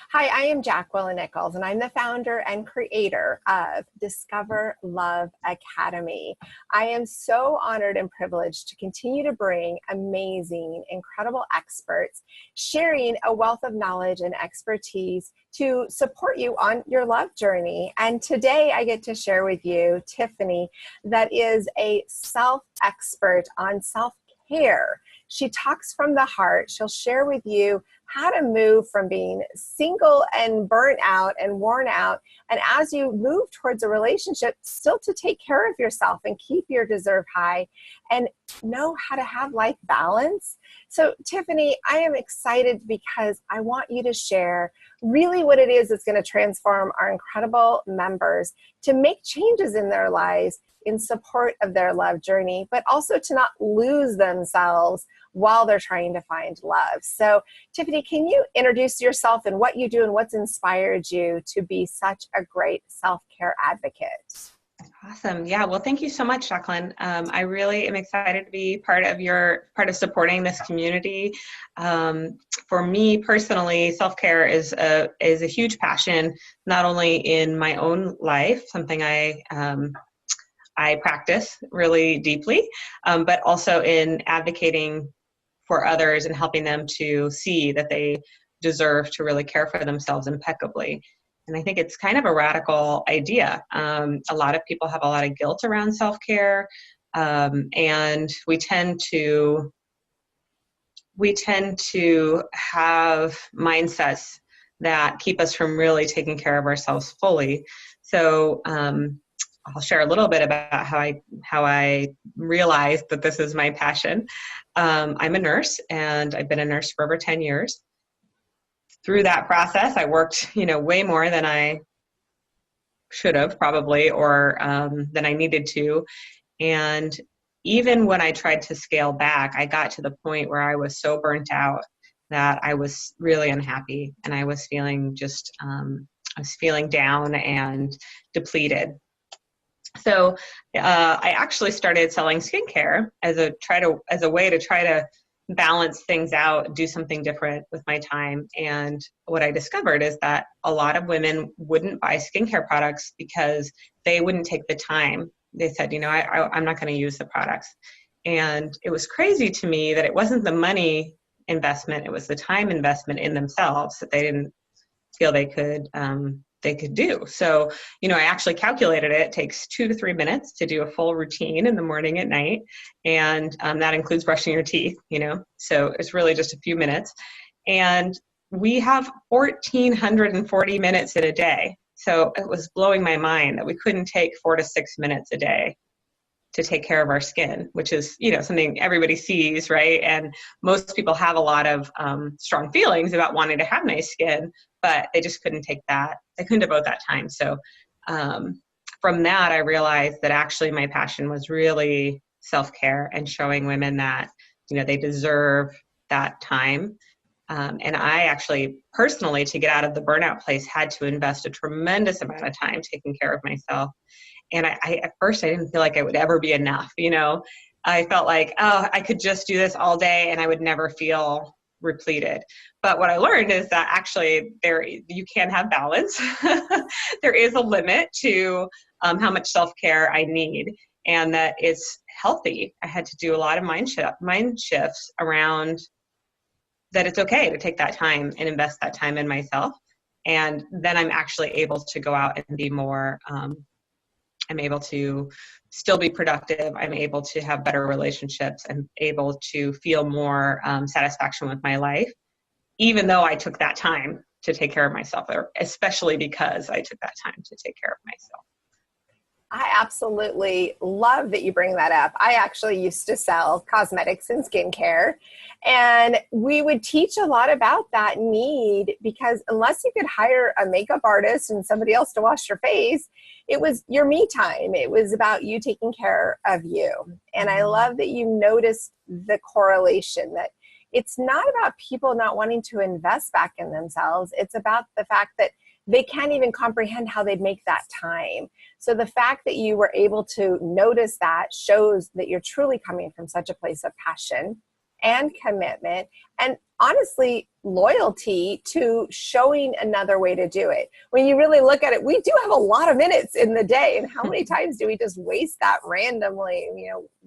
Hi, I am Jacqueline Nichols, and I'm the founder and creator of Discover Love Academy. I am so honored and privileged to continue to bring amazing, incredible experts sharing a wealth of knowledge and expertise to support you on your love journey. And today I get to share with you Tiffany, that is a self-expert on self-care. She talks from the heart. She'll share with you how to move from being single and burnt out and worn out, and as you move towards a relationship, still to take care of yourself and keep your deserve high and know how to have life balance. So Tiffany, I am excited because I want you to share really what it is that's going to transform our incredible members to make changes in their lives in support of their love journey, but also to not lose themselves while they're trying to find love. So Tiffany, can you introduce yourself and what you do and what's inspired you to be such a great self-care advocate? Awesome. Yeah. Well, thank you so much, Jacqueline. I really am excited to be part of supporting this community. For me personally, self-care is a huge passion, not only in my own life, something I practice really deeply, but also in advocating for others and helping them to see that they deserve to really care for themselves impeccably. And I think it's kind of a radical idea. A lot of people have a lot of guilt around self-care, and we tend to have mindsets that keep us from really taking care of ourselves fully. So I'll share a little bit about how I realized that this is my passion. I'm a nurse, and I've been a nurse for over 10 years. Through that process, I worked, way more than I should have probably, or than I needed to. And even when I tried to scale back, I got to the point where I was so burnt out that I was really unhappy, and I was feeling down and depleted. So I actually started selling skincare as a way to try to balance things out, do something different with my time. And what I discovered is that a lot of women wouldn't buy skincare products because they wouldn't take the time. They said, I'm not going to use the products. And it was crazy to me that it wasn't the money investment, it was the time investment in themselves that they didn't feel they could do. So, I actually calculated it. It takes 2 to 3 minutes to do a full routine in the morning, at night. And that includes brushing your teeth, so it's really just a few minutes. And we have 1,440 minutes in a day. So it was blowing my mind that we couldn't take 4 to 6 minutes a day to take care of our skin, which is, something everybody sees, right? And most people have a lot of strong feelings about wanting to have nice skin, but they just couldn't take that. They couldn't devote that time. So from that, I realized that actually my passion was really self-care and showing women that, they deserve that time. And I actually personally, to get out of the burnout place, had to invest a tremendous amount of time taking care of myself. And at first I didn't feel like it would ever be enough. I felt like, I could just do this all day and I would never feel repleted. But what I learned is that actually you can have balance. There is a limit to how much self-care I need, and that it's healthy. I had to do a lot of mind shifts around that it's okay to take that time and invest that time in myself. And then I'm actually able to go out and be more, I'm able to still be productive. I'm able to have better relationships. I'm able to feel more satisfaction with my life, even though I took that time to take care of myself, or especially because I took that time to take care of myself. I absolutely love that you bring that up. I actually used to sell cosmetics and skincare, and we would teach a lot about that need, because unless you could hire a makeup artist and somebody else to wash your face, it was your me time. It was about you taking care of you. And I love that you noticed the correlation, that it's not about people not wanting to invest back in themselves. It's about the fact that they can't even comprehend how they'd make that time. So the fact that you were able to notice that shows that you're truly coming from such a place of passion and commitment, and honestly, loyalty to showing another way to do it. When you really look at it, we do have a lot of minutes in the day. And how many times do we just waste that randomly,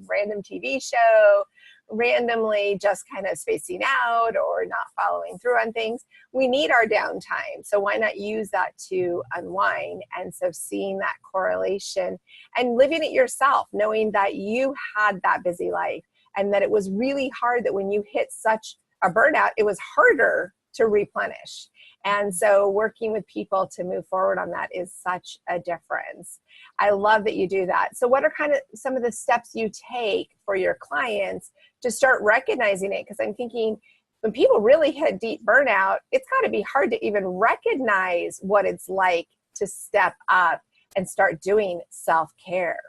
random TV show, randomly just kind of spacing out or not following through on things? We need our downtime. So why not use that to unwind? And so seeing that correlation and living it yourself, knowing that you had that busy life and that it was really hard, that when you hit such a burnout, it was harder to replenish. And so working with people to move forward on that is such a difference. I love that you do that. So what are kind of some of the steps you take for your clients to start recognizing it? Because I'm thinking when people really hit deep burnout, it's got to be hard to even recognize what it's like to step up and start doing self-care.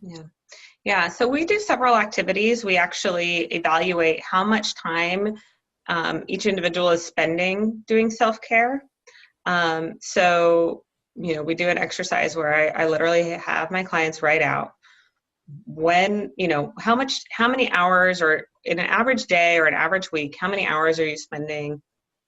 Yeah. Yeah. So we do several activities. We actually evaluate how much time each individual is spending doing self-care. So, we do an exercise where I literally have my clients write out when, how many hours, or in an average day or an average week, how many hours are you spending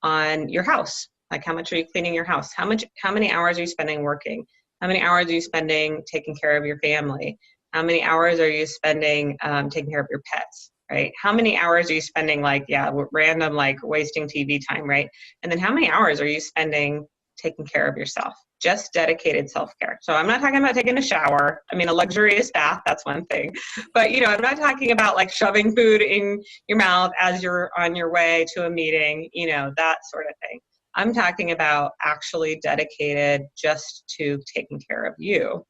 on your house? Like, how much are you cleaning your house? How many hours are you spending working? How many hours are you spending taking care of your family? How many hours are you spending taking care of your pets, right? How many hours are you spending random, wasting TV time, right? And then how many hours are you spending taking care of yourself? Just dedicated self-care. So I'm not talking about taking a shower. I mean, a luxurious bath, that's one thing. But, I'm not talking about shoving food in your mouth as you're on your way to a meeting, that sort of thing. I'm talking about actually dedicated just to taking care of you.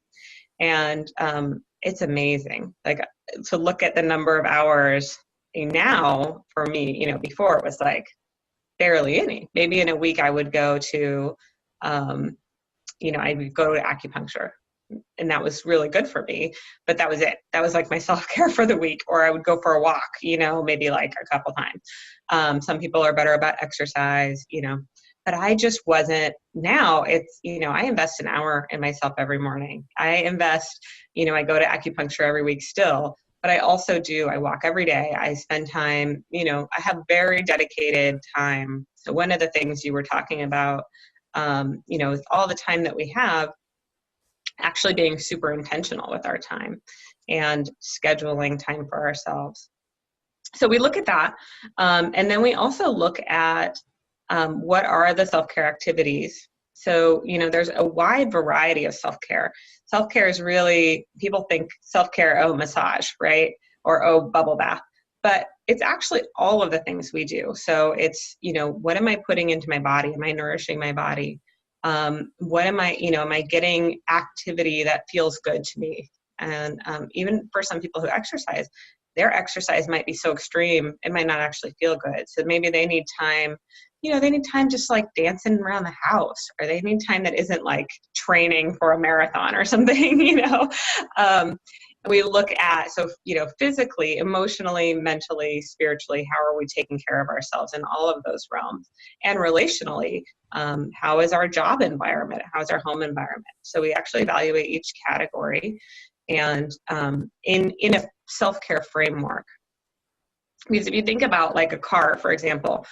And it's amazing. To look at the number of hours now for me, before it was barely any. Maybe in a week I would go to, I would go to acupuncture, and that was really good for me, but that was it. That was my self-care for the week. Or I would go for a walk, maybe a couple times. Some people are better about exercise, but I just wasn't. Now it's, I invest an hour in myself every morning. I invest, I go to acupuncture every week still, but I also I walk every day. I spend time, I have very dedicated time. So one of the things you were talking about, with all the time that we have, actually being super intentional with our time and scheduling time for ourselves. So we look at that. And then we also look at what are the self-care activities. So, there's a wide variety of self-care. Self-care is really, people think self-care, massage, right? Or, bubble bath. But it's actually all of the things we do. So it's, what am I putting into my body? Am I nourishing my body? What am I getting activity that feels good to me? And even for some people who exercise, their exercise might be so extreme, it might not actually feel good. So maybe they need time, they need time just dancing around the house, or they need time that isn't training for a marathon or something, We look at, physically, emotionally, mentally, spiritually, how are we taking care of ourselves in all of those realms? And relationally, how is our job environment? How's our home environment? So we actually evaluate each category. And in a self-care framework, because if you think about a car, for example,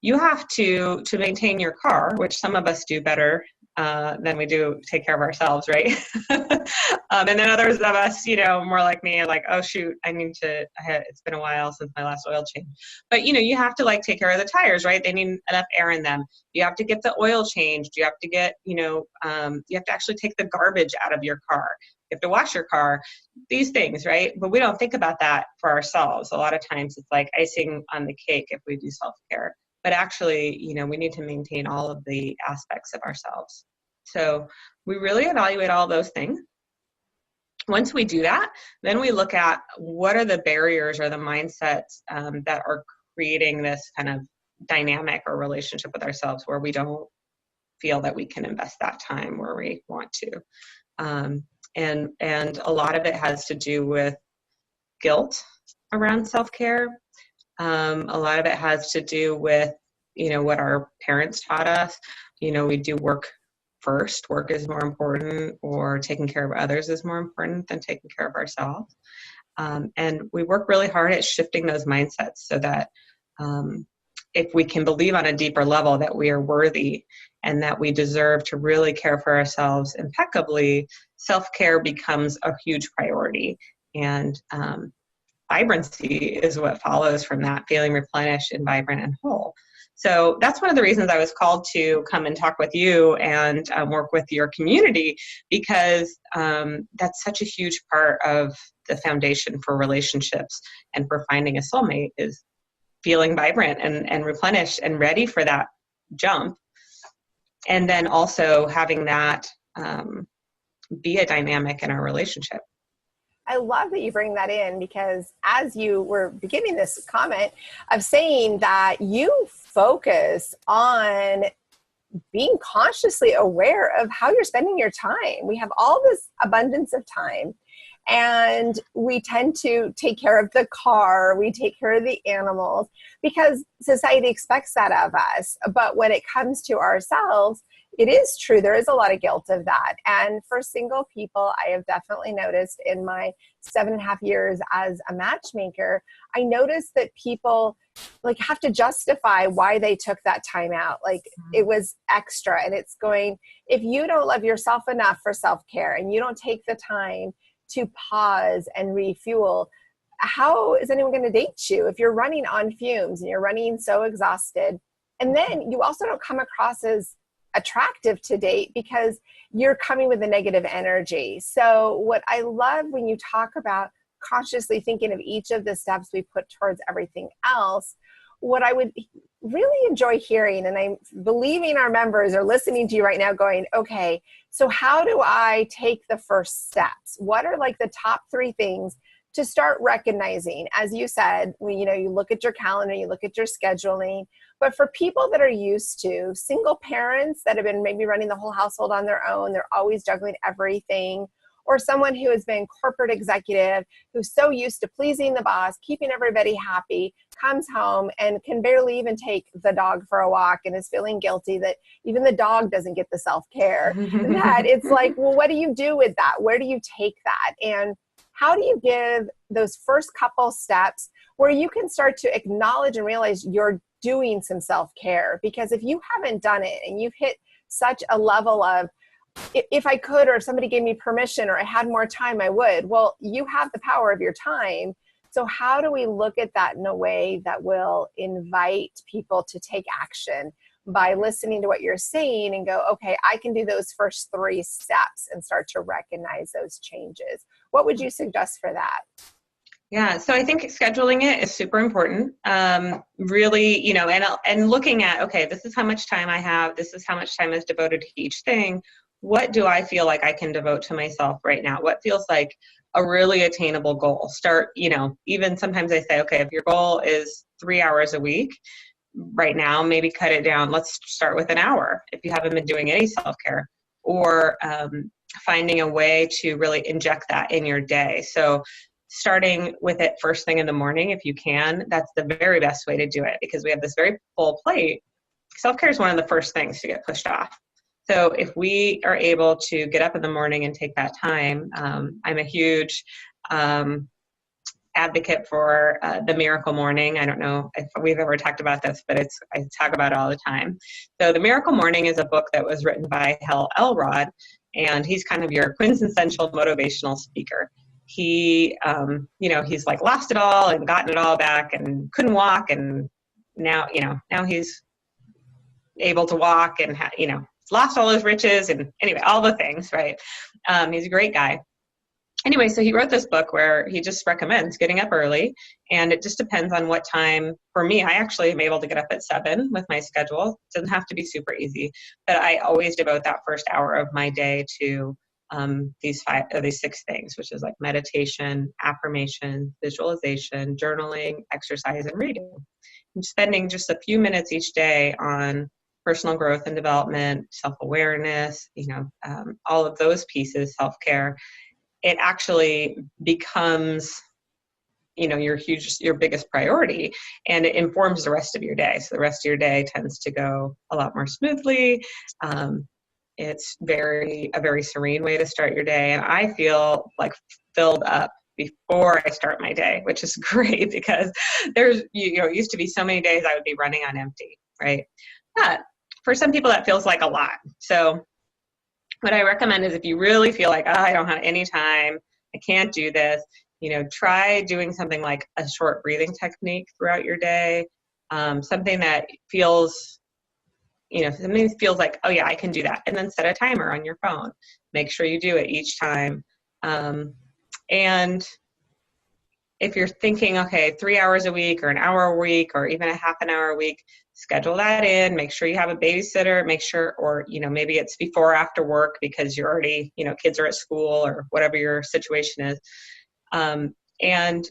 you have to maintain your car, which some of us do better than we do take care of ourselves, right? And then others of us, more like me, are oh shoot, it's been a while since my last oil change. But you have to take care of the tires, right? They need enough air in them. You have to get the oil changed. You have to get, you have to actually take the garbage out of your car. You have to wash your car, these things, right? But we don't think about that for ourselves. A lot of times it's icing on the cake if we do self-care. But actually, we need to maintain all of the aspects of ourselves. So we really evaluate all those things. Once we do that, then we look at what are the barriers or the mindsets that are creating this kind of dynamic or relationship with ourselves where we don't feel that we can invest that time where we want to. And a lot of it has to do with guilt around self-care. A lot of it has to do with, what our parents taught us. We do work first. Work is more important, or taking care of others is more important than taking care of ourselves. And we work really hard at shifting those mindsets so that if we can believe on a deeper level that we are worthy and that we deserve to really care for ourselves impeccably, self-care becomes a huge priority. And vibrancy is what follows from that, feeling replenished and vibrant and whole. So that's one of the reasons I was called to come and talk with you and work with your community, because that's such a huge part of the foundation for relationships and for finding a soulmate, is feeling vibrant and replenished and ready for that jump. And then also having that be a dynamic in our relationship. I love that you bring that in, because as you were beginning this comment of saying that you focus on being consciously aware of how you're spending your time. We have all this abundance of time, and we tend to take care of the car, we take care of the animals, because society expects that of us. But when it comes to ourselves, it is true, there is a lot of guilt of that. And for single people, I have definitely noticed in my 7.5 years as a matchmaker, I noticed that people like have to justify why they took that time out. Like it was extra, and it's going, if you don't love yourself enough for self-care and you don't take the time to pause and refuel, how is anyone going to date you if you're running on fumes and you're running so exhausted? And then you also don't come across as attractive to date because you're coming with a negative energy. So what I love when you talk about consciously thinking of each of the steps we put towards everything else, what I would really enjoy hearing, and I'm believing our members are listening to you right now going, okay, so how do I take the first steps? What are like the top 3 things to start recognizing? As you said, when you look at your calendar, you look at your scheduling. But for people that are used to, single parents that have been maybe running the whole household on their own, they're always juggling everything, or someone who has been corporate executive, who's so used to pleasing the boss, keeping everybody happy, comes home and can barely even take the dog for a walk and is feeling guilty that even the dog doesn't get the self-care. That it's like, well, what do you do with that? Where do you take that? And how do you give those first couple steps where you can start to acknowledge and realize you're doing some self-care? Because if you haven't done it and you've hit such a level of, if I could, or if somebody gave me permission, or I had more time, I would. Well, you have the power of your time. So how do we look at that in a way that will invite people to take action by listening to what you're saying and go, okay, I can do those first 3 steps and start to recognize those changes? What would you suggest for that? Yeah, so I think scheduling it is super important. Really, and looking at, okay, this is how much time I have. This is how much time is devoted to each thing. What do I feel like I can devote to myself right now? What feels like a really attainable goal? Start, even sometimes I say, okay, if your goal is 3 hours a week, right now, maybe cut it down. Let's start with an hour if you haven't been doing any self-care, or finding a way to really inject that in your day. So starting with it first thing in the morning, if you can, that's the very best way to do it, because we have this very full plate. Self-care is one of the first things to get pushed off. So if we are able to get up in the morning and take that time, I'm a huge advocate for the Miracle Morning. I don't know if we've ever talked about this, but I talk about it all the time. So the Miracle Morning is a book that was written by Hal Elrod, and he's kind of your quintessential motivational speaker. He, he's like lost it all and gotten it all back and couldn't walk, and now he's able to walk and lost all his riches, and anyway, all the things, right? He's a great guy. Anyway, so he wrote this book where he just recommends getting up early, and it just depends on what time. For me, I actually am able to get up at 7 with my schedule. It doesn't have to be super easy, but I always devote that first hour of my day to these 6 things, which is like meditation, affirmation, visualization, journaling, exercise, and reading. I'm spending just a few minutes each day on personal growth and development, self-awareness, all of those pieces, self-care. It actually becomes, your biggest priority, and it informs the rest of your day. So the rest of your day tends to go a lot more smoothly. It's a very serene way to start your day. And I feel like filled up before I start my day, which is great because there's, it used to be so many days I would be running on empty, right? But for some people that feels like a lot. So what I recommend is if you really feel like, I don't have any time, I can't do this, try doing something like a short breathing technique throughout your day. Something that feels, something that feels like, oh yeah, I can do that. And then set a timer on your phone. Make sure you do it each time. And if you're thinking, okay, 3 hours a week or an hour a week or even a half an hour a week, schedule that in. Make sure you have a babysitter. Make sure, or, maybe it's before or after work because you're already, kids are at school or whatever your situation is. And,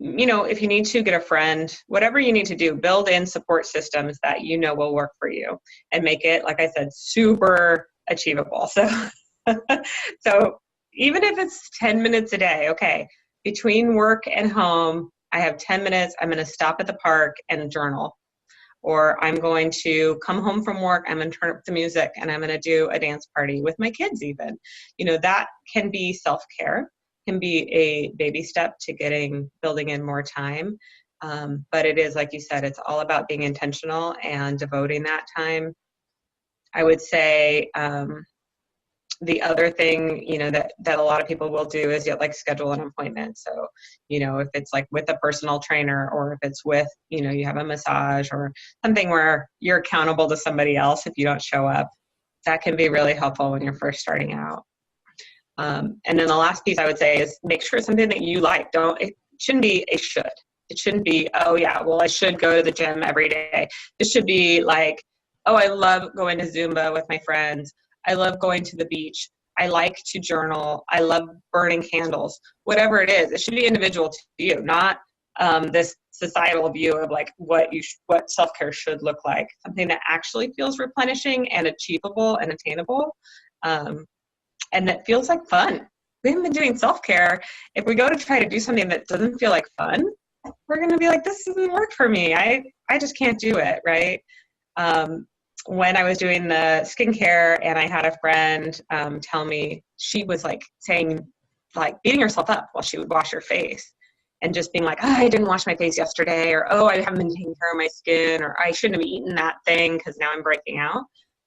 if you need to, get a friend, whatever you need to do, build in support systems that will work for you and make it, like I said, super achievable. So, so even if it's 10 minutes a day, okay, between work and home, I have 10 minutes, I'm going to stop at the park and journal. Or I'm going to come home from work, I'm going to turn up the music and I'm going to do a dance party with my kids even. That can be self-care, can be a baby step to building in more time. But it is, like you said, it's all about being intentional and devoting that time. I would say, the other thing, that a lot of people will do is schedule an appointment. So, if it's like with a personal trainer or if it's with, you have a massage or something where you're accountable to somebody else if you don't show up, that can be really helpful when you're first starting out. And then the last piece I would say is make sure it's something that you like. It shouldn't be a should. It shouldn't be, oh yeah, well, I should go to the gym every day. It should be like, oh, I love going to Zumba with my friends. I love going to the beach. I like to journal. I love burning candles. Whatever it is, it should be individual to you, not this societal view of like what self-care should look like. Something that actually feels replenishing and achievable and attainable, and that feels like fun. We haven't been doing self-care. If we go to try to do something that doesn't feel like fun, we're going to be like, this doesn't work for me. I just can't do it, right? When I was doing the skincare and I had a friend tell me, she was like saying, like beating herself up while she would wash her face and just being like, oh, I didn't wash my face yesterday, or, oh, I haven't been taking care of my skin, or I shouldn't have eaten that thing because now I'm breaking out.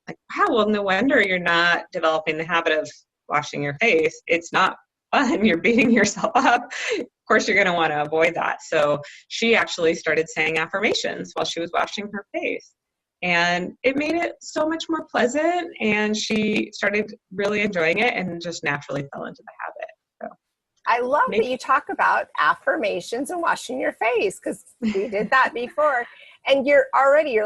Like, wow, well, no wonder you're not developing the habit of washing your face. It's not fun. You're beating yourself up. Of course, you're going to want to avoid that. So she actually started saying affirmations while she was washing her face. And it made it so much more pleasant, and she started really enjoying it and just naturally fell into the habit. So I love that you talk about affirmations and washing your face, because we did that before. And you're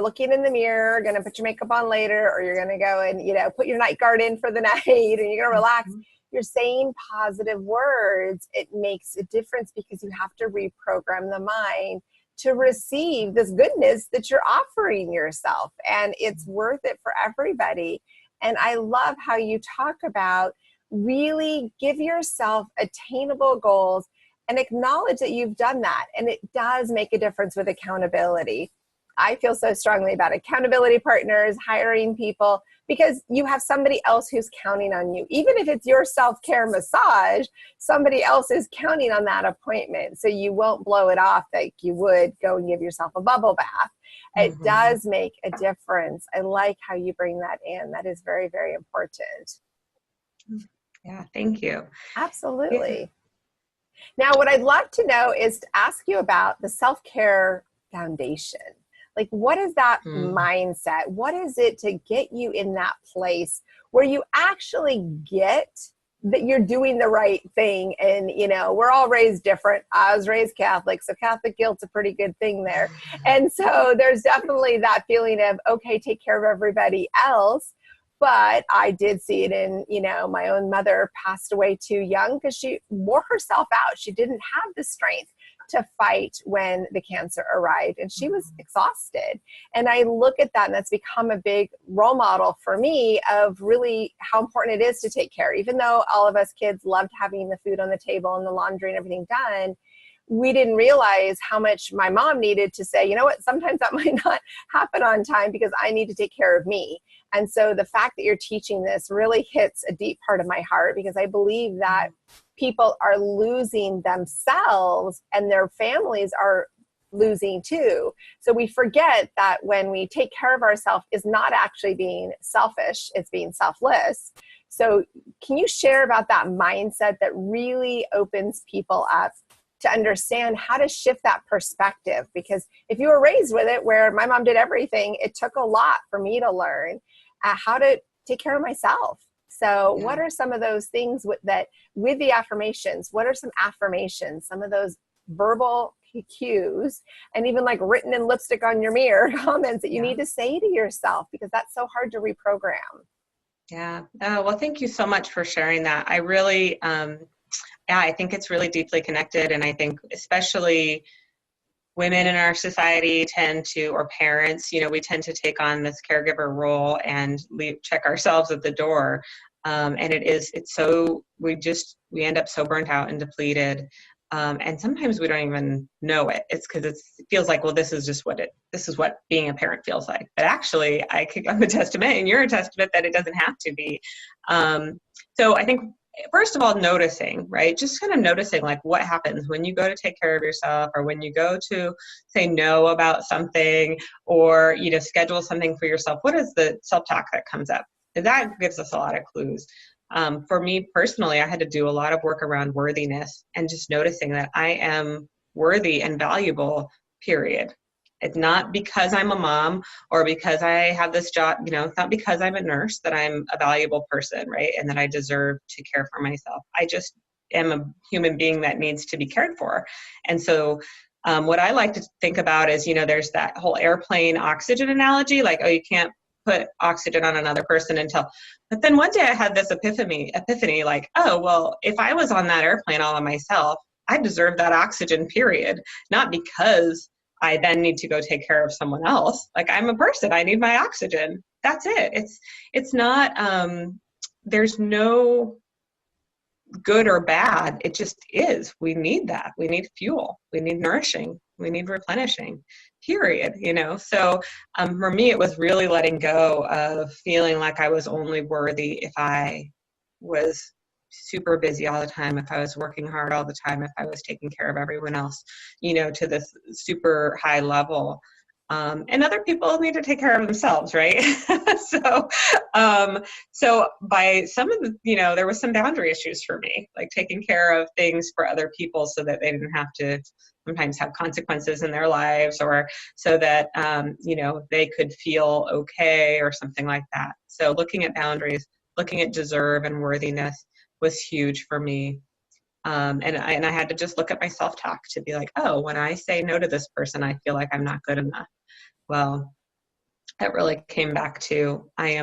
looking in the mirror, going to put your makeup on later, or you're going to go and, put your night guard in for the night and you're going to relax. Mm-hmm. You're saying positive words. It makes a difference because you have to reprogram the mind to receive this goodness that you're offering yourself. And it's worth it for everybody. And I love how you talk about really give yourself attainable goals and acknowledge that you've done that. And it does make a difference with accountability. I feel so strongly about accountability partners, hiring people, because you have somebody else who's counting on you. Even if it's your self-care massage, somebody else is counting on that appointment. So you won't blow it off like you would go and give yourself a bubble bath. It does make a difference. I like how you bring that in. That is very, very important. Yeah, thank you. Absolutely. Yeah. Now, what I'd love to know is to ask you about the self-care foundation. Like, what is that mindset? What is it to get you in that place where you actually get that you're doing the right thing? And, we're all raised different. I was raised Catholic, so Catholic guilt's a pretty good thing there. And so there's definitely that feeling of, okay, take care of everybody else. But I did see it in, my own mother passed away too young because she wore herself out. She didn't have the strength to fight when the cancer arrived, and she was exhausted. And I look at that, and that's become a big role model for me of really how important it is to take care. Even though all of us kids loved having the food on the table and the laundry and everything done, we didn't realize how much my mom needed to say, you know what, sometimes that might not happen on time because I need to take care of me. And so the fact that you're teaching this really hits a deep part of my heart, because I believe that people are losing themselves and their families are losing too. So we forget that when we take care of ourselves is not actually being selfish, it's being selfless. So can you share about that mindset that really opens people up to understand how to shift that perspective? Because if you were raised with it, where my mom did everything, it took a lot for me to learn how to take care of myself. So what are some of those things that with the affirmations, what are some affirmations, some of those verbal cues, and even like written in lipstick on your mirror comments that you need to say to yourself, because that's so hard to reprogram? Yeah. Oh, well, thank you so much for sharing that. I really, I think it's really deeply connected. And I think especially women in our society tend to, or parents, we tend to take on this caregiver role and check ourselves at the door. And we end up so burnt out and depleted. And sometimes we don't even know it. It's because it feels like, well, this is what being a parent feels like. But actually, I'm a testament, and you're a testament that it doesn't have to be. So I think, first of all, noticing, right? Just kind of noticing like what happens when you go to take care of yourself, or when you go to say no about something, or, schedule something for yourself. What is the self-talk that comes up? And that gives us a lot of clues. For me personally, I had to do a lot of work around worthiness and just noticing that I am worthy and valuable, period. It's not because I'm a mom or because I have this job, it's not because I'm a nurse that I'm a valuable person, right? And that I deserve to care for myself. I just am a human being that needs to be cared for. And so what I like to think about is, there's that whole airplane oxygen analogy, like, oh, you can't put oxygen on another person but then one day I had this epiphany, like, oh, well, if I was on that airplane all by myself, I deserve that oxygen, period. Not because I then need to go take care of someone else. Like, I'm a person, I need my oxygen. That's it. It's not, there's no good or bad. It just is. We need that. We need fuel. We need nourishing. We need replenishing, period. So for me, it was really letting go of feeling like I was only worthy if I was super busy all the time, if I was working hard all the time, if I was taking care of everyone else, to this super high level. And other people need to take care of themselves, right? So by some of the, there was some boundary issues for me, like taking care of things for other people so that they didn't have to sometimes have consequences in their lives, or so that, they could feel okay or something like that. So looking at boundaries, looking at deserve and worthiness was huge for me. And I had to just look at my self-talk to be like, oh, when I say no to this person, I feel like I'm not good enough. Well, that really came back to, I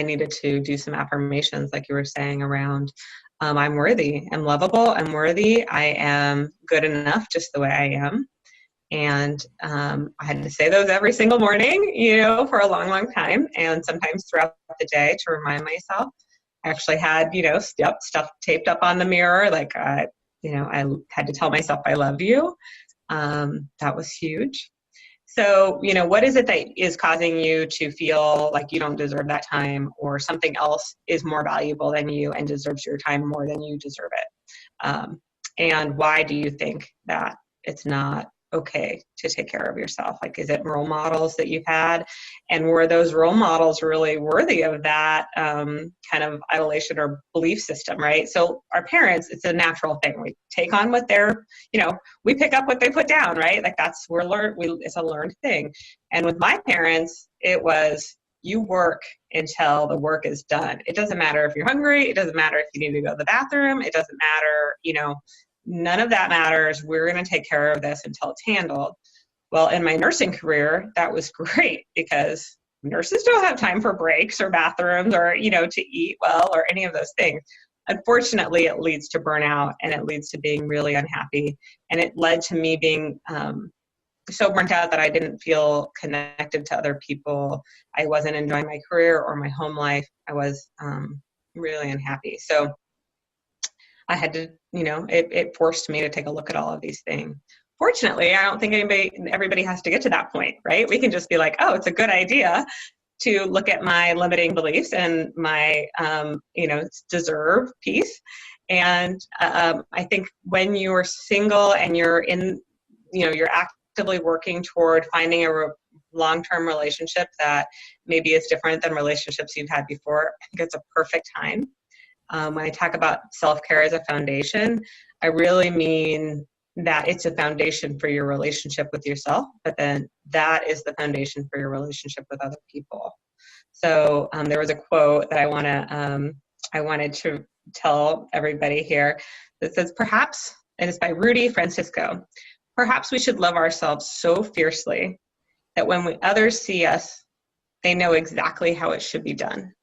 needed to do some affirmations, like you were saying, around I'm worthy, I'm lovable, I'm worthy, I am good enough just the way I am. And I had to say those every single morning, for a long, long time, and sometimes throughout the day to remind myself. I actually had, stuff taped up on the mirror, like, I had to tell myself I love you. That was huge. So, what is it that is causing you to feel like you don't deserve that time, or something else is more valuable than you and deserves your time more than you deserve it? And why do you think that it's not okay to take care of yourself? Like, is it role models that you've had? And were those role models really worthy of that kind of adulation or belief system, right? So our parents, it's a natural thing. We take on what they're, we pick up what they put down, right? Like it's a learned thing. And with my parents, it was, you work until the work is done. It doesn't matter if you're hungry. It doesn't matter if you need to go to the bathroom. It doesn't matter, none of that matters. We're going to take care of this until it's handled. Well, in my nursing career, that was great, because nurses don't have time for breaks or bathrooms or, to eat well or any of those things. Unfortunately, it leads to burnout, and it leads to being really unhappy. And it led to me being so burnt out that I didn't feel connected to other people. I wasn't enjoying my career or my home life. I was really unhappy. So I had to, it forced me to take a look at all of these things. Fortunately, I don't think everybody has to get to that point, right? We can just be like, oh, it's a good idea to look at my limiting beliefs and my, deserve piece. And I think when you're single and you're in, you're actively working toward finding a long-term relationship that maybe is different than relationships you've had before, I think it's a perfect time. When I talk about self-care as a foundation, I really mean that it's a foundation for your relationship with yourself, but then that is the foundation for your relationship with other people. So there was a quote that I wanted to tell everybody here that says, perhaps, and it's by Rudy Franciso, perhaps we should love ourselves so fiercely that when others see us, they know exactly how it should be done.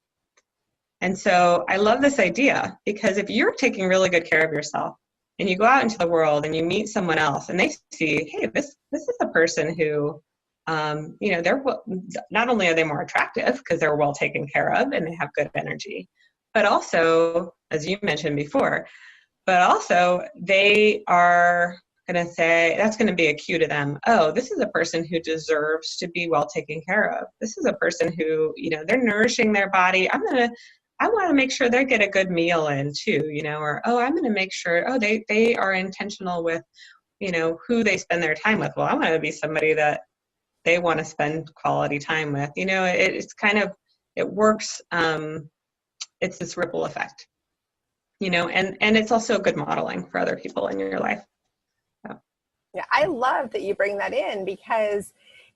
And so I love this idea, because if you're taking really good care of yourself and you go out into the world and you meet someone else and they see, hey, this is a person who, they're, not only are they more attractive because they're well taken care of and they have good energy, but also, as you mentioned before, but also they are going to say, that's going to be a cue to them. Oh, this is a person who deserves to be well taken care of. This is a person who, they're nourishing their body. I want to make sure they get a good meal in too, or, oh, I'm going to make sure, oh, they are intentional with, who they spend their time with. Well, I want to be somebody that they want to spend quality time with. It's kind of, it works. It's this ripple effect, and it's also good modeling for other people in your life. So. Yeah, I love that you bring that in, because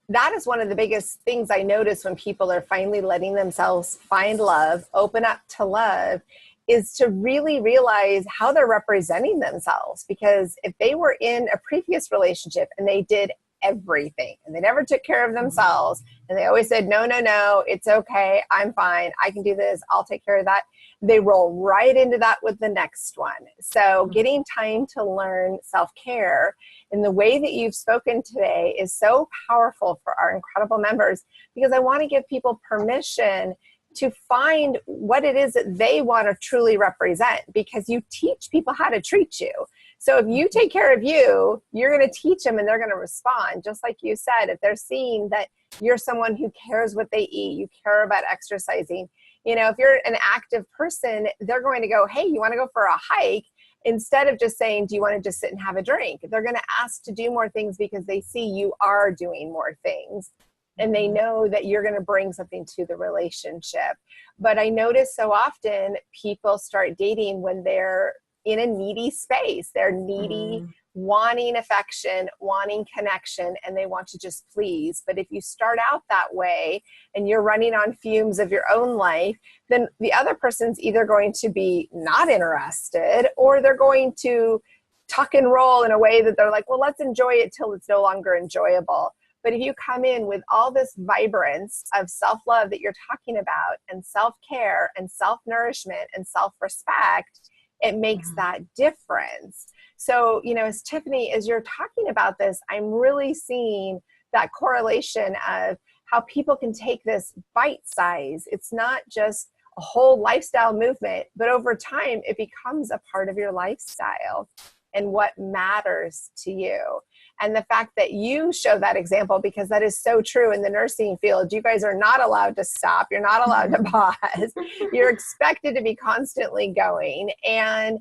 that is one of the biggest things I notice when people are finally letting themselves find love, open up to love, is to really realize how they're representing themselves. Because if they were in a previous relationship and they did everything and they never took care of themselves and they always said, no, it's okay, I'm fine, I can do this, I'll take care of that, they roll right into that with the next one. So getting time to learn self-care in the way that you've spoken today is so powerful for our incredible members, because I want to give people permission to find what it is that they want to truly represent, because you teach people how to treat you. So if you take care of you, you're going to teach them and they're going to respond. Just like you said, if they're seeing that you're someone who cares what they eat, you care about exercising, if you're an active person, they're going to go, hey, you want to go for a hike? Instead of just saying, do you want to just sit and have a drink? They're going to ask to do more things because they see you are doing more things. And they know that you're going to bring something to the relationship. But I notice so often people start dating when they're in a needy space. They're needy, wanting affection, wanting connection, and they want to just please. But if you start out that way and you're running on fumes of your own life, then the other person's either going to be not interested, or they're going to tuck and roll in a way that they're like, well, let's enjoy it till it's no longer enjoyable. But if you come in with all this vibrance of self-love that you're talking about, and self-care and self-nourishment and self-respect, it makes that difference. So, as Tiffany, as you're talking about this, I'm really seeing that correlation of how people can take this bite size. It's not just a whole lifestyle movement, but over time, it becomes a part of your lifestyle and what matters to you. And the fact that you show that example, because that is so true in the nursing field. You guys are not allowed to stop. You're not allowed to pause. You're expected to be constantly going. And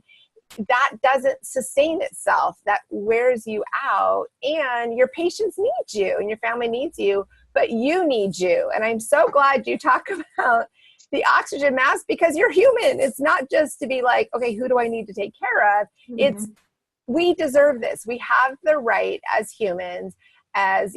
that doesn't sustain itself. That wears you out. And your patients need you and your family needs you, but you need you. And I'm so glad you talk about the oxygen mask, because you're human. It's not just to be like, okay, who do I need to take care of? It's, we deserve this. We have the right as humans, as,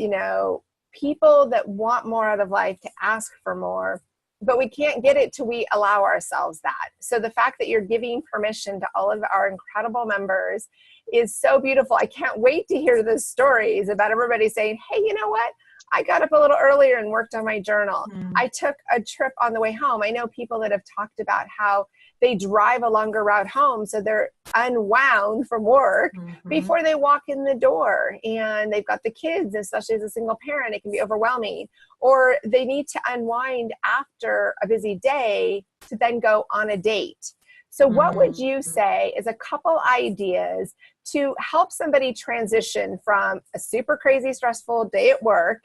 people that want more out of life, to ask for more, but we can't get it till we allow ourselves that. So the fact that you're giving permission to all of our incredible members is so beautiful. I can't wait to hear the stories about everybody saying, hey, you know what? I got up a little earlier and worked on my journal. I took a trip on the way home. I know people that have talked about how they drive a longer route home, so they're unwound from work before they walk in the door. And they've got the kids, especially as a single parent, it can be overwhelming. Or they need to unwind after a busy day to then go on a date. So what would you say is a couple ideas to help somebody transition from a super crazy stressful day at work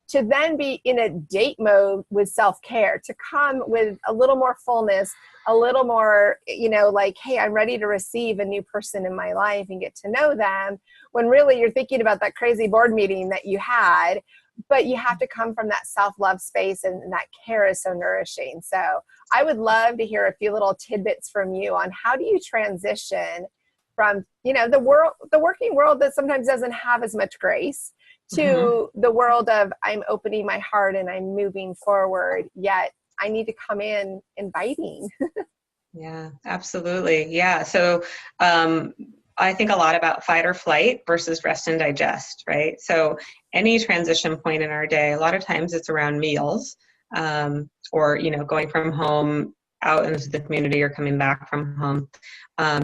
to then be in a date mode with self-care, to come with a little more fullness, a little more, like, hey, I'm ready to receive a new person in my life and get to know them, when really you're thinking about that crazy board meeting that you had, but you have to come from that self-love space, and that care is so nourishing. So I would love to hear a few little tidbits from you on how do you transition from, the working world that sometimes doesn't have as much grace to the world of I'm opening my heart and I'm moving forward, yet I need to come in inviting. Yeah, absolutely. Yeah. So I think a lot about fight or flight versus rest and digest, right? So any transition point in our day, a lot of times it's around meals, or, going from home out into the community or coming back from home.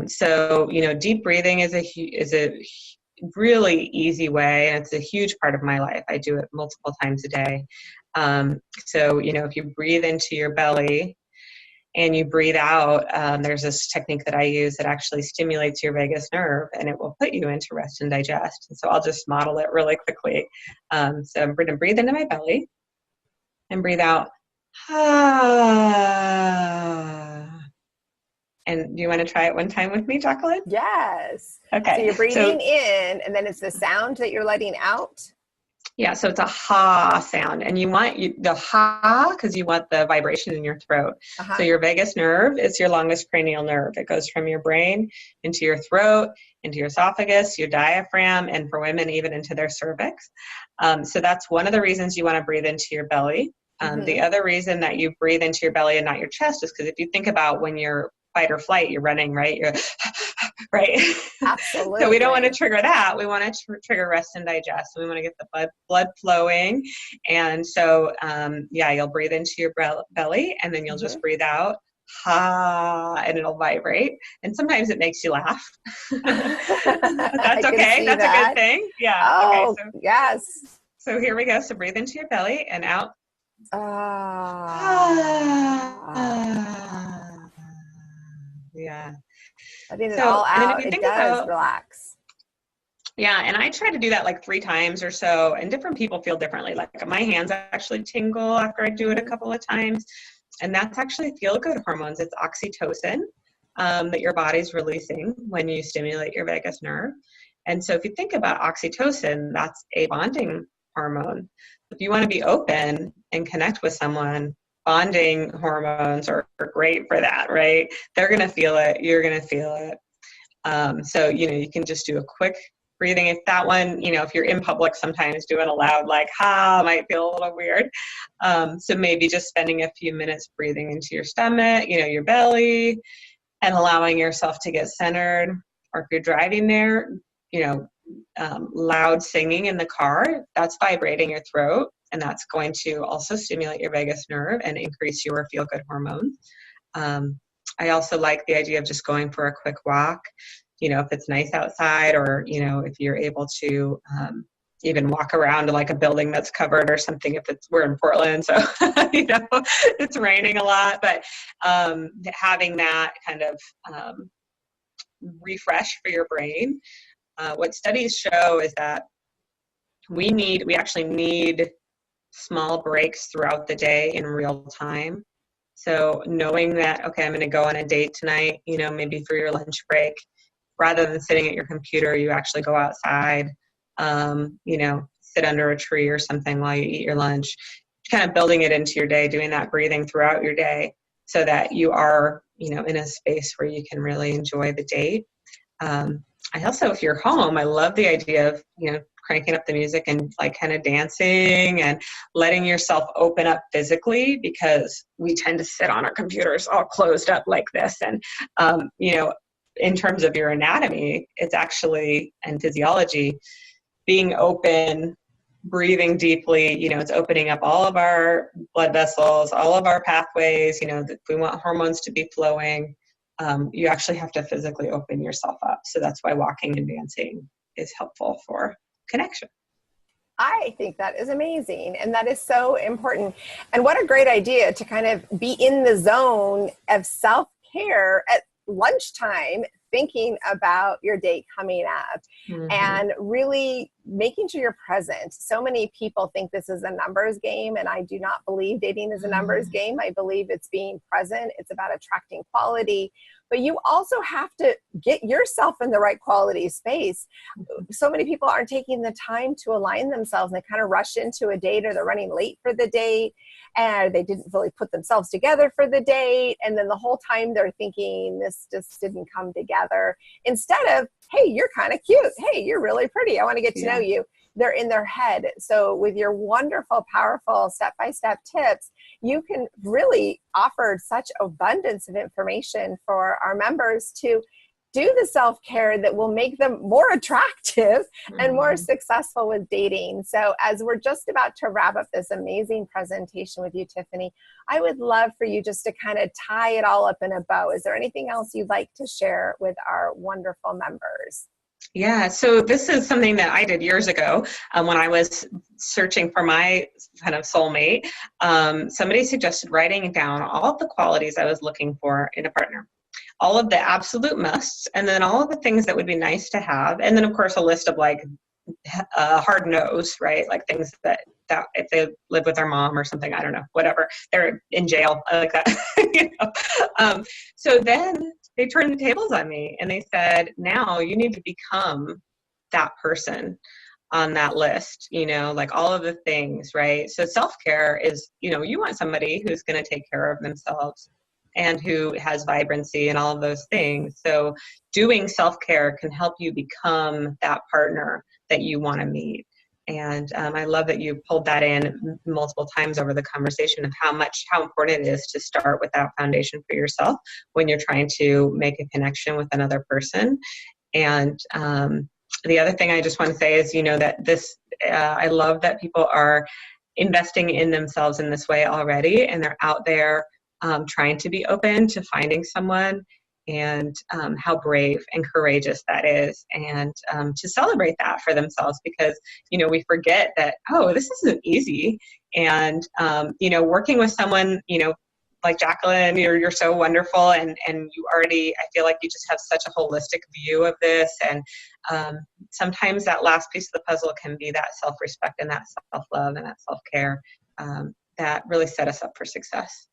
So, deep breathing is a really easy way, and it's a huge part of my life. I do it multiple times a day. So, if you breathe into your belly and you breathe out, there's this technique that I use that actually stimulates your vagus nerve, and it will put you into rest and digest. And so I'll just model it really quickly. So I'm going to breathe into my belly and breathe out. And do you want to try it one time with me, Jacqueline? Yes. Okay. So you're breathing in, and then it's the sound that you're letting out. Yeah, so it's a ha sound, and you want the ha because you want the vibration in your throat. So your vagus nerve is your longest cranial nerve. It goes from your brain into your throat, into your esophagus, your diaphragm, and for women, even into their cervix. So that's one of the reasons you want to breathe into your belly. The other reason that you breathe into your belly and not your chest is because if you think about when you're fight or flight, you're running, right? You're right. Absolutely. So we don't want to trigger that. We want to trigger rest and digest. So we want to get the blood flowing. And so, you'll breathe into your belly, and then you'll just breathe out, ha, and it'll vibrate. And sometimes it makes you laugh. That's okay. That's a good thing. Yeah. Oh, okay. So, yes. So here we go. So breathe into your belly and out. Yeah. Letting it all out, it does relax. Yeah, and I try to do that like 3 times or so, and different people feel differently. Like my hands actually tingle after I do it a couple of times, and that's actually feel-good hormones. It's oxytocin that your body's releasing when you stimulate your vagus nerve. And so if you think about oxytocin, that's a bonding hormone. If you want to be open and connect with someone, bonding hormones are great for that, right? They're going to feel it. You're going to feel it. So, you can just do a quick breathing. If that one, if you're in public, sometimes doing a loud, like, ha, might feel a little weird. So maybe just spending a few minutes breathing into your stomach, your belly, and allowing yourself to get centered. Or if you're driving there, loud singing in the car, that's vibrating your throat. And that's going to also stimulate your vagus nerve and increase your feel-good hormones. I also like the idea of just going for a quick walk, if it's nice outside, or, if you're able to even walk around to like a building that's covered or something, we're in Portland, so, it's raining a lot, but having that kind of refresh for your brain. What studies show is that we actually need small breaks throughout the day in real time. So knowing that, okay, I'm going to go on a date tonight, maybe for your lunch break, rather than sitting at your computer, you actually go outside, sit under a tree or something while you eat your lunch, kind of building it into your day, doing that breathing throughout your day so that you are, in a space where you can really enjoy the date. I also, if you're home, I love the idea of, cranking up the music and like kind of dancing and letting yourself open up physically, because we tend to sit on our computers all closed up like this. And, in terms of your anatomy, it's actually, and physiology, being open, breathing deeply, it's opening up all of our blood vessels, all of our pathways, if we want hormones to be flowing, you actually have to physically open yourself up. So that's why walking and dancing is helpful for connection. I think that is amazing. And that is so important. And what a great idea to kind of be in the zone of self-care lunchtime thinking about your date coming up and really making sure you're present. So many people think this is a numbers game, and I do not believe dating is a numbers game. I believe it's being present. It's about attracting quality, but you also have to get yourself in the right quality space. So many people aren't taking the time to align themselves. They kind of rush into a date, or they're running late for the date, and they didn't really put themselves together for the date. And then the whole time they're thinking this just didn't come together. Instead of, hey, you're kind of cute. Hey, you're really pretty. I want to get to know you. They're in their head. So with your wonderful, powerful step-by-step tips, you can really offer such abundance of information for our members to do the self-care that will make them more attractive and more successful with dating. So as we're just about to wrap up this amazing presentation with you, Tiffany, I would love for you just to kind of tie it all up in a bow. Is there anything else you'd like to share with our wonderful members? Yeah, so this is something that I did years ago when I was searching for my kind of soulmate. Somebody suggested writing down all of the qualities I was looking for in a partner, all of the absolute musts, and then all of the things that would be nice to have. And then, of course, a list of like hard no's, right? Like things that if they live with their mom or something, I don't know, whatever, they're in jail, like that. So then they turned the tables on me and they said, now you need to become that person on that list, like all of the things, right? So self-care is, you want somebody who's going to take care of themselves and who has vibrancy and all of those things. So doing self-care can help you become that partner that you want to meet. And I love that you pulled that in multiple times over the conversation of how important it is to start with that foundation for yourself when you're trying to make a connection with another person. And the other thing I just want to say is, that this, I love that people are investing in themselves in this way already, and they're out there trying to be open to finding someone, and how brave and courageous that is, and to celebrate that for themselves, because, we forget that, oh, this isn't easy. And, working with someone, like Jacqueline, you're so wonderful, and you already, I feel like you just have such a holistic view of this. And sometimes that last piece of the puzzle can be that self-respect and that self-love and that self-care that really set us up for success.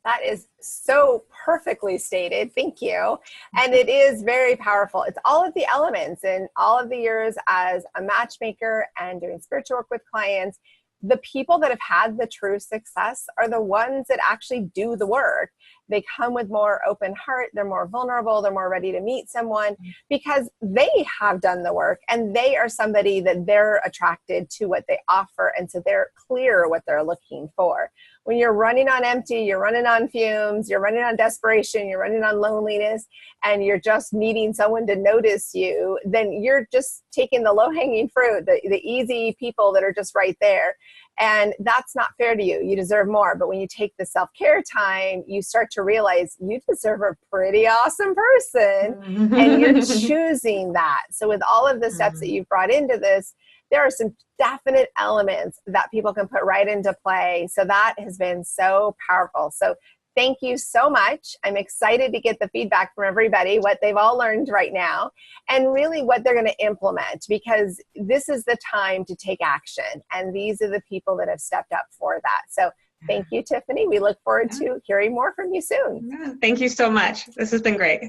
That is so perfectly stated. Thank you. And it is very powerful. It's all of the elements. In all of the years as a matchmaker and doing spiritual work with clients, the people that have had the true success are the ones that actually do the work. They come with more open heart. They're more vulnerable. They're more ready to meet someone because they have done the work, and they are somebody that they're attracted to what they offer. And so they're clear what they're looking for. When you're running on empty, you're running on fumes, you're running on desperation, you're running on loneliness, and you're just needing someone to notice you, then you're just taking the low-hanging fruit, the easy people that are just right there. And that's not fair to you. You deserve more. But when you take the self-care time, you start to realize you deserve a pretty awesome person, and you're choosing that. So with all of the steps that you've brought into this, there are some definite elements that people can put right into play. So that has been so powerful. So thank you so much. I'm excited to get the feedback from everybody, what they've all learned right now, and really what they're going to implement, because this is the time to take action. And these are the people that have stepped up for that. So thank you, Tiffany. We look forward to hearing more from you soon. Thank you so much. This has been great.